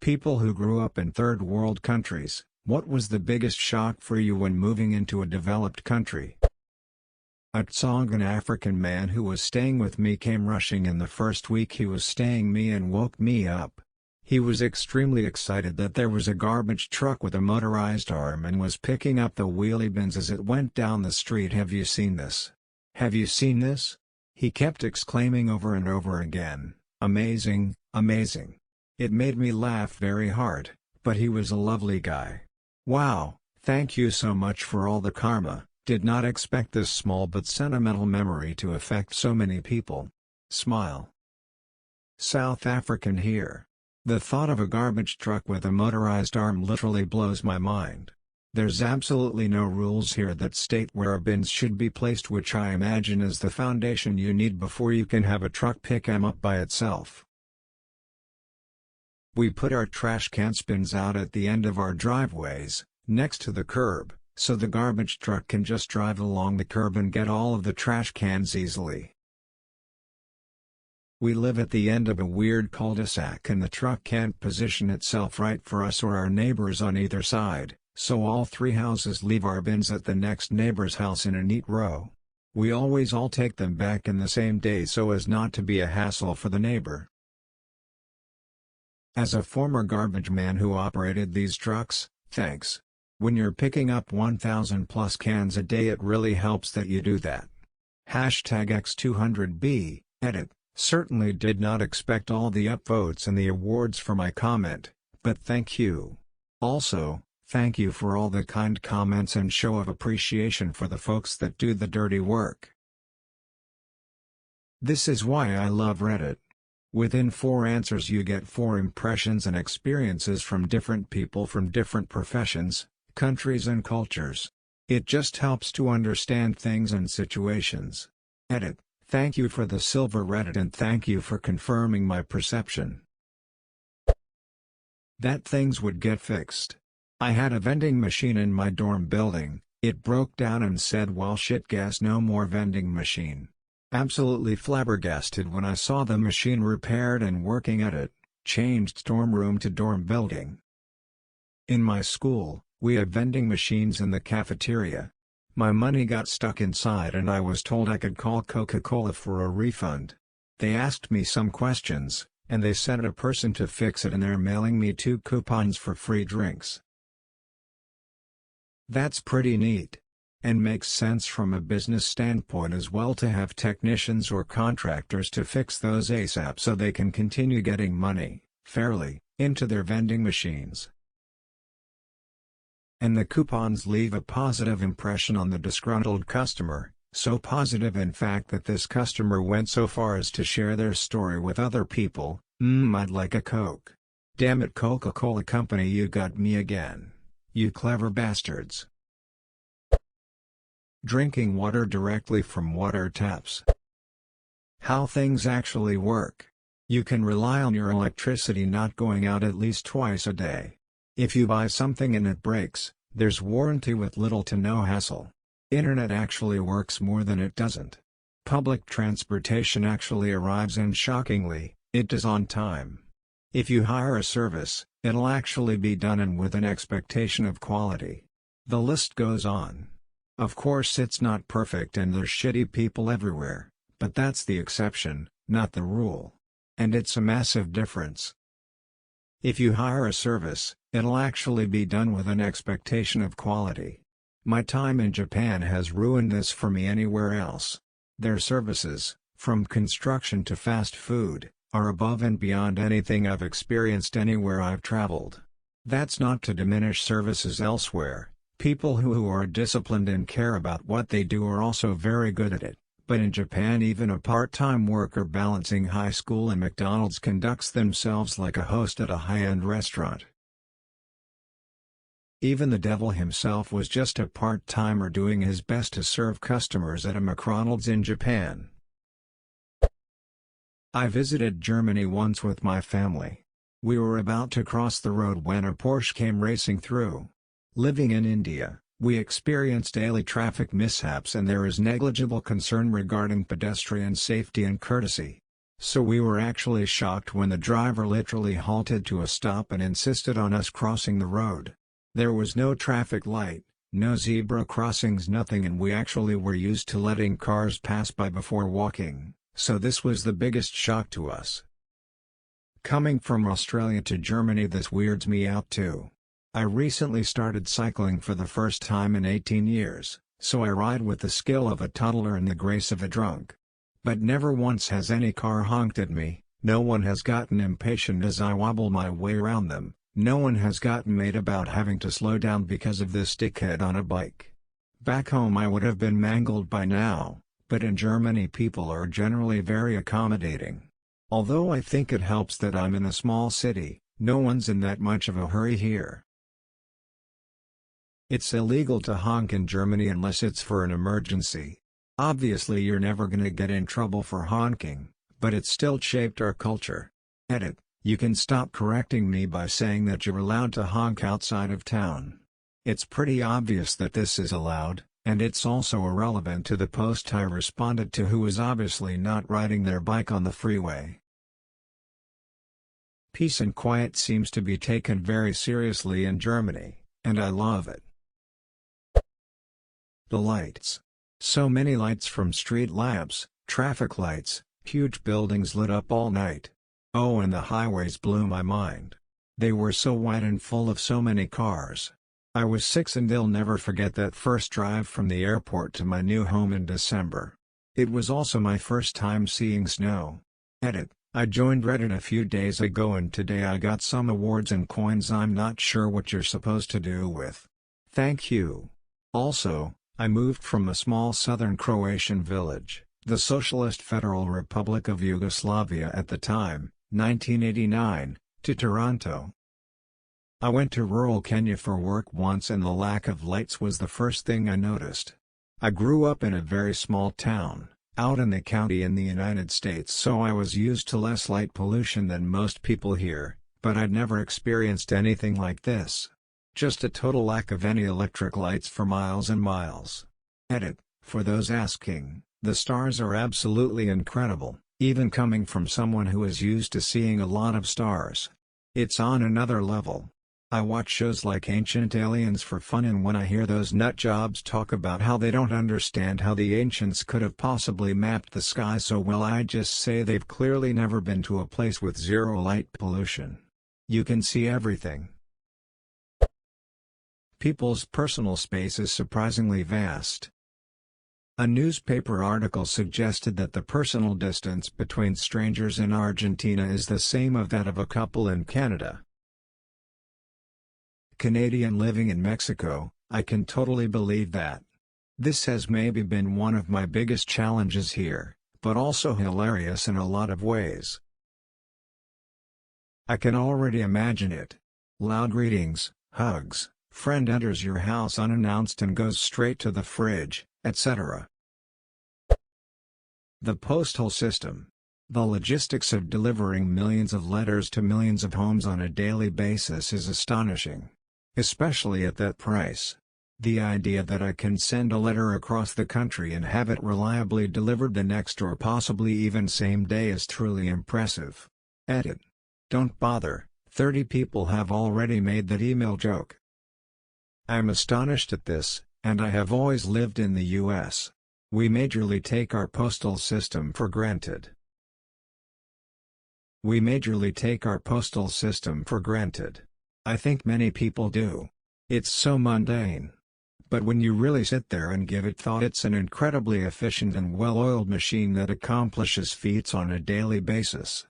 People who grew up in third world countries, what was the biggest shock for you when moving into a developed country? I saw an African man who was staying with me came rushing in the first week he was staying me and woke me up. He was extremely excited that there was a garbage truck with a motorized arm and was picking up the wheelie bins as it went down the street. Have you seen this? Have you seen this? He kept exclaiming over and over again, amazing, amazing. It made me laugh very hard, but he was a lovely guy. Wow, thank you so much for all the karma. Did not expect this small but sentimental memory to affect so many people. Smile. South African here. The thought of a garbage truck with a motorized arm literally blows my mind. There's absolutely no rules here that state where bins should be placed, which I imagine is the foundation you need before you can have a truck pick them up by itself. We put our trash can bins out at the end of our driveways, next to the curb, so the garbage truck can just drive along the curb and get all of the trash cans easily. We live at the end of a weird cul-de-sac and the truck can't position itself right for us or our neighbors on either side, so all three houses leave our bins at the next neighbor's house in a neat row. We always all take them back in the same day so as not to be a hassle for the neighbor. As a former garbage man who operated these trucks, thanks. When you're picking up 1,000 plus cans a day, it really helps that you do that. #X200B, edit. Certainly did not expect all the upvotes and the awards for my comment, but thank you. Also, thank you for all the kind comments and show of appreciation for the folks that do the dirty work. This is why I love Reddit. Within 4 answers you get 4 impressions and experiences from different people from different professions, countries and cultures. It just helps to understand things and situations. Edit. Thank you for the silver Reddit and thank you for confirming my perception. That things would get fixed. I had a vending machine in my dorm building, it broke down and said well shit guess no more vending machine. Absolutely flabbergasted when I saw the machine repaired and working at it, changed dorm room to dorm building. In my school, we have vending machines in the cafeteria. My money got stuck inside and I was told I could call Coca-Cola for a refund. They asked me some questions, and they sent a person to fix it and they're mailing me 2 coupons for free drinks. That's pretty neat. And makes sense from a business standpoint as well to have technicians or contractors to fix those ASAP so they can continue getting money, fairly, into their vending machines. And the coupons leave a positive impression on the disgruntled customer, so positive in fact that this customer went so far as to share their story with other people. I'd like a Coke. Damn it, Coca-Cola Company, you got me again. You clever bastards. Drinking water directly from water taps. How things actually work. You can rely on your electricity not going out at least twice a day. If you buy something and it breaks, there's warranty with little to no hassle. Internet actually works more than it doesn't. Public transportation actually arrives and shockingly, it does on time. If you hire a service, it'll actually be done and with an expectation of quality. The list goes on. Of course it's not perfect and there's shitty people everywhere, but that's the exception, not the rule. And it's a massive difference. If you hire a service, it'll actually be done with an expectation of quality. My time in Japan has ruined this for me anywhere else. Their services, from construction to fast food, are above and beyond anything I've experienced anywhere I've traveled. That's not to diminish services elsewhere. People who are disciplined and care about what they do are also very good at it, but in Japan even a part-time worker balancing high school and McDonald's conducts themselves like a host at a high-end restaurant. Even the devil himself was just a part-timer doing his best to serve customers at a McDonald's in Japan. I visited Germany once with my family. We were about to cross the road when a Porsche came racing through. Living in India, we experience daily traffic mishaps and there is negligible concern regarding pedestrian safety and courtesy. So we were actually shocked when the driver literally halted to a stop and insisted on us crossing the road. There was no traffic light, no zebra crossings, nothing, and we actually were used to letting cars pass by before walking, so this was the biggest shock to us. Coming from Australia to Germany, this weirds me out too. I recently started cycling for the first time in 18 years, so I ride with the skill of a toddler and the grace of a drunk. But never once has any car honked at me, no one has gotten impatient as I wobble my way around them, no one has gotten mad about having to slow down because of this dickhead on a bike. Back home I would have been mangled by now, but in Germany people are generally very accommodating. Although I think it helps that I'm in a small city, no one's in that much of a hurry here. It's illegal to honk in Germany unless it's for an emergency. Obviously you're never gonna get in trouble for honking, but it's still shaped our culture. Edit: you can stop correcting me by saying that you're allowed to honk outside of town. It's pretty obvious that this is allowed, and it's also irrelevant to the post I responded to, who was obviously not riding their bike on the freeway. Peace and quiet seems to be taken very seriously in Germany, and I love it. The lights. So many lights, from street lamps, traffic lights, huge buildings lit up all night. Oh, and the highways blew my mind. They were so wide and full of so many cars. I was 6 and I'll never forget that first drive from the airport to my new home in December. It was also my first time seeing snow. Edit: I joined Reddit a few days ago and today I got some awards and coins I'm not sure what you're supposed to do with. Thank you. Also, I moved from a small southern Croatian village, the Socialist Federal Republic of Yugoslavia at the time, 1989, to Toronto. I went to rural Kenya for work once and the lack of lights was the first thing I noticed. I grew up in a very small town, out in the county in the United States, so I was used to less light pollution than most people here, but I'd never experienced anything like this. Just a total lack of any electric lights for miles and miles. Edit: for those asking, the stars are absolutely incredible, even coming from someone who is used to seeing a lot of stars. It's on another level. I watch shows like Ancient Aliens for fun, and when I hear those nutjobs talk about how they don't understand how the ancients could have possibly mapped the sky so well, I just say they've clearly never been to a place with zero light pollution. You can see everything. People's personal space is surprisingly vast. A newspaper article suggested that the personal distance between strangers in Argentina is the same as that of a couple in Canada. Canadian living in Mexico, I can totally believe that. This has maybe been one of my biggest challenges here, but also hilarious in a lot of ways. I can already imagine it. Loud greetings, hugs, friend enters your house unannounced and goes straight to the fridge, etc. The postal system. The logistics of delivering millions of letters to millions of homes on a daily basis is astonishing. Especially at that price. The idea that I can send a letter across the country and have it reliably delivered the next or possibly even same day is truly impressive. Edit: don't bother, 30 people have already made that email joke. I'm astonished at this, and I have always lived in the US. We majorly take our postal system for granted. We majorly take our postal system for granted. I think many people do. It's so mundane. But when you really sit there and give it thought, it's an incredibly efficient and well-oiled machine that accomplishes feats on a daily basis.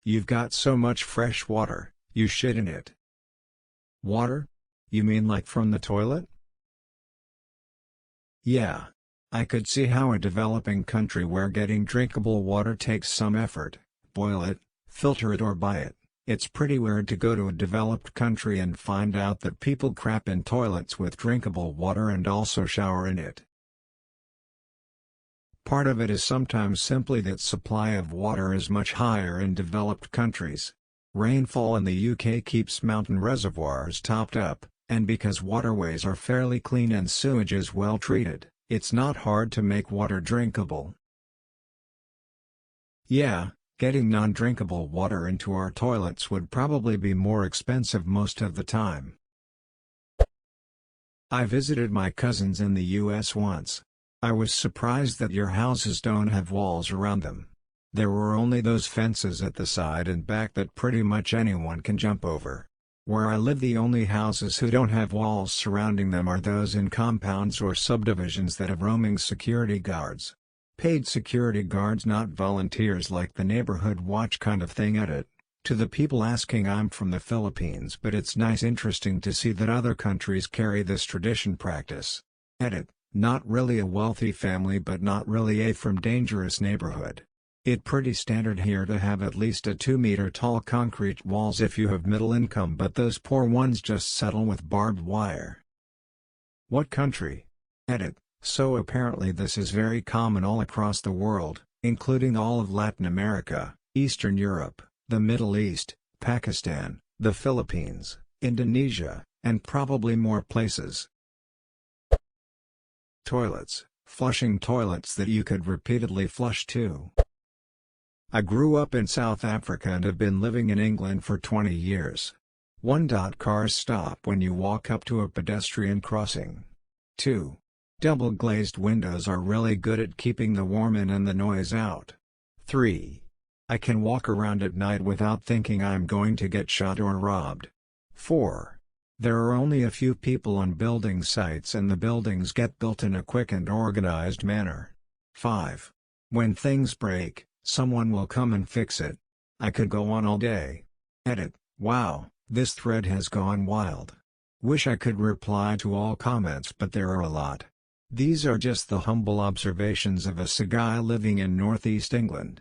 You've got so much fresh water, you shit in it. Water? You mean like from the toilet? Yeah. I could see how a developing country where getting drinkable water takes some effort, boil it, filter it or buy it, it's pretty weird to go to a developed country and find out that people crap in toilets with drinkable water and also shower in it. Part of it is sometimes simply that supply of water is much higher in developed countries. Rainfall in the UK keeps mountain reservoirs topped up, and because waterways are fairly clean and sewage is well treated, it's not hard to make water drinkable. Yeah, getting non-drinkable water into our toilets would probably be more expensive most of the time. I visited my cousins in the US once. I was surprised that your houses don't have walls around them. There were only those fences at the side and back that pretty much anyone can jump over. Where I live, the only houses who don't have walls surrounding them are those in compounds or subdivisions that have roaming security guards. Paid security guards, not volunteers like the neighborhood watch kind of thing. Edit. To the people asking, I'm from the Philippines, but it's interesting to see that other countries carry this tradition practice. Edit. Not really a wealthy family, but not really a from dangerous neighborhood. It pretty standard here to have at least a 2-meter tall concrete walls if you have middle income, but those poor ones just settle with barbed wire. What country? Edit. So apparently this is very common all across the world, including all of Latin America, Eastern Europe, the Middle East, Pakistan, the Philippines, Indonesia, and probably more places. Toilets. Flushing toilets that you could repeatedly flush too. I grew up in South Africa and have been living in England for 20 years. 1. Cars stop when you walk up to a pedestrian crossing. 2. Double glazed windows are really good at keeping the warmth in and the noise out. 3. I can walk around at night without thinking I'm going to get shot or robbed. 4. There are only a few people on building sites and the buildings get built in a quick and organized manner. 5. When things break, someone will come and fix it. I could go on all day. Edit. Wow, this thread has gone wild. Wish I could reply to all comments, but there are a lot. These are just the humble observations of a guy living in northeast England.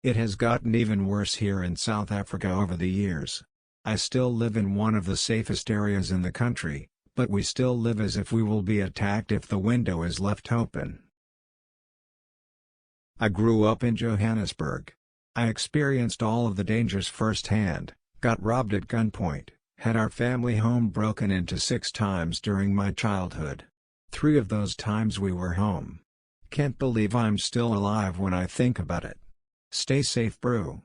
It has gotten even worse here in South Africa over the years. I still live in one of the safest areas in the country, but we still live as if we will be attacked if the window is left open. I grew up in Johannesburg. I experienced all of the dangers firsthand, got robbed at gunpoint, had our family home broken into 6 times during my childhood. 3 of those times we were home. Can't believe I'm still alive when I think about it. Stay safe, bro.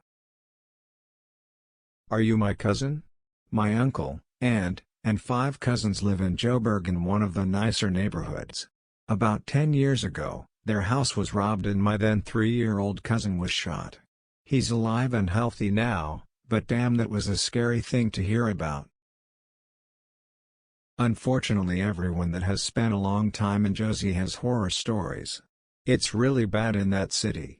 Are you my cousin? My uncle, aunt, and 5 cousins live in Joburg in one of the nicer neighborhoods. About 10 years ago, their house was robbed and my then 3-year-old cousin was shot. He's alive and healthy now, but damn, that was a scary thing to hear about. Unfortunately, everyone that has spent a long time in Josie has horror stories. It's really bad in that city.